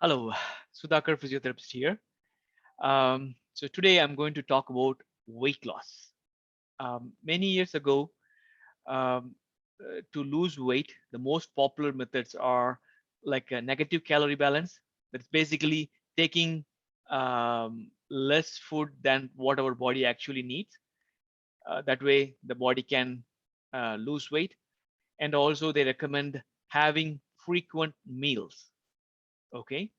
Hello, Sudhakar, physiotherapist here. So today I'm going to talk about weight loss. Many years ago, to lose weight, the most popular methods are like a negative calorie balance. That's basically taking less food than what our body actually needs. That way, the body can lose weight. And also, they recommend having frequent meals. Okay.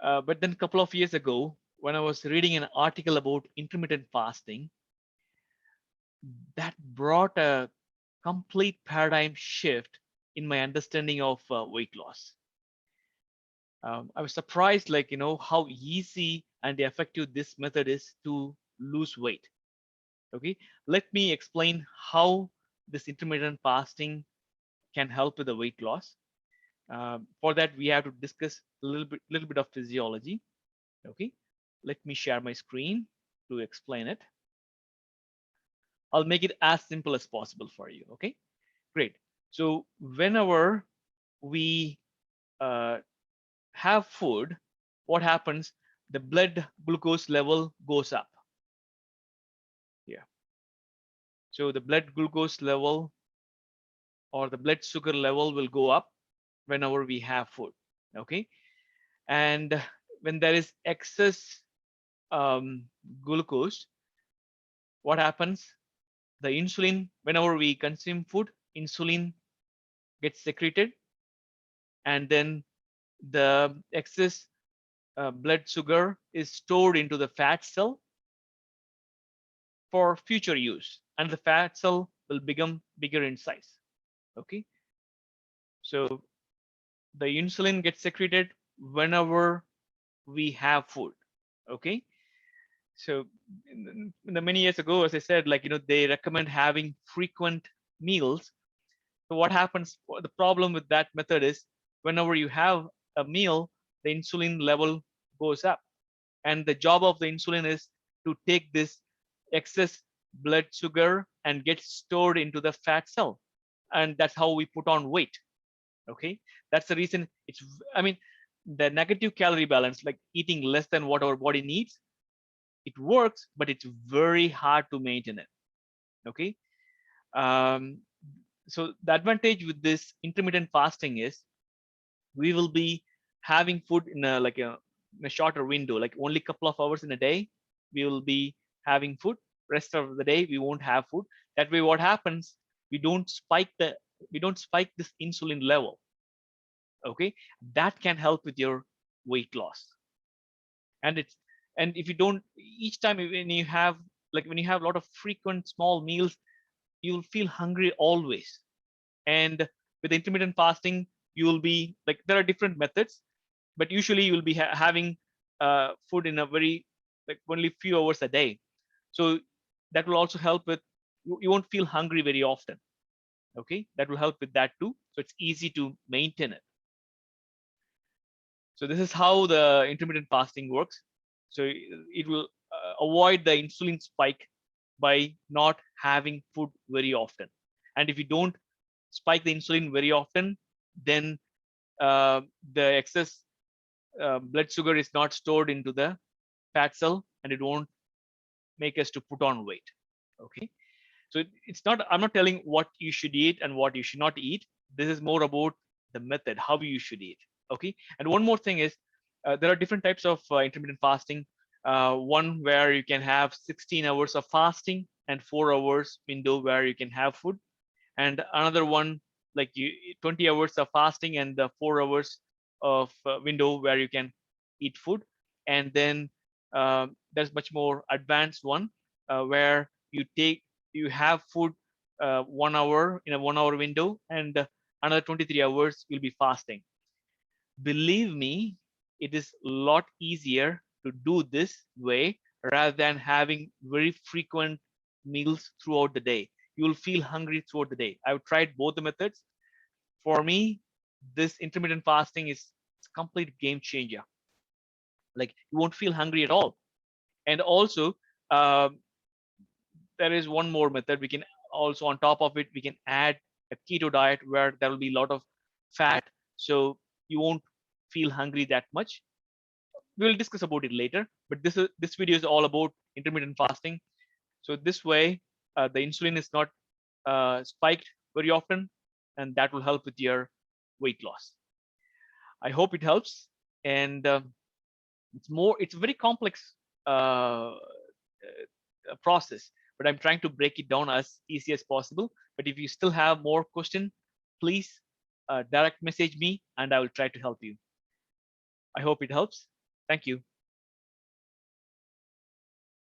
But then a couple of years ago, when I was reading an article about intermittent fasting, that brought a complete paradigm shift in my understanding of weight loss. I was surprised, how easy and effective this method is to lose weight. Okay, let me explain how this intermittent fasting can help with the weight loss. For that, we have to discuss a little bit of physiology. Okay, let me share my screen to explain it. I'll make it as simple as possible for you. Okay, great. So whenever we uh, have food, what happens? The blood glucose level goes up here. So the blood glucose level or the blood sugar level will go up whenever we have food. Okay, and when there is excess glucose, what happens? The insulin, whenever we consume food, insulin gets secreted, and then the excess blood sugar is stored into the fat cell for future use, and the fat cell will become bigger in size. Okay, so the insulin gets secreted whenever we have food. Okay, so in the many years ago, as I said, they recommend having frequent meals. So what happens? The problem with that method is whenever you have a meal, the insulin level goes up, and the job of the insulin is to take this excess blood sugar and get stored into the fat cell, and that's how we put on weight. Okay, that's the reason it's. I mean, the negative calorie balance, like eating less than what our body needs, it works, but it's very hard to maintain it. Okay, um, so the advantage with this intermittent fasting is we will be having food in a shorter window, like only a couple of hours in a day. We will be having food. Rest of the day we won't have food. That way, what happens? We don't spike the we don't spike this insulin level. Okay, that can help with your weight loss. And it's and if you don't each time when you have when you have a lot of frequent small meals, you'll feel hungry always. And with intermittent fasting, you will be like there are different methods, but usually you'll be having food in a very like only few hours a day. So that will also help with you won't feel hungry very often. Okay, that will help with that too. So it's easy to maintain it. So this is how the intermittent fasting works. So it will avoid the insulin spike by not having food very often. And if you don't spike the insulin very often, then the excess blood sugar is not stored into the fat cell, and it won't make us to put on weight. Okay, so it's not. I'm not telling what you should eat and what you should not eat. This is more about the method, how you should eat. Okay, and one more thing is there are different types of intermittent fasting. One where you can have 16 hours of fasting and 4 hours window where you can have food, and another one like 20 hours of fasting and the 4 hours of window where you can eat food. And then there's much more advanced one where you have food 1 hour in a 1 hour window, and another 23 hours you'll be fasting. Believe me, it is a lot easier to do this way rather than having very frequent meals throughout the day. You will feel hungry throughout the day. I've tried both the methods. For me, this intermittent fasting is a complete game changer. Like you won't feel hungry at all. And also, um, there is one more method. We can also, on top of it, we can add a keto diet where there will be a lot of fat. So you won't feel hungry that much. We will discuss about it later, but this video is all about intermittent fasting. So this way, the insulin is not spiked very often, and that will help with your weight loss. I hope it helps. And it's a very complex process, but I'm trying to break it down as easy as possible. But if you still have more question, please direct message me, and I will try to help you. I hope it helps. Thank you.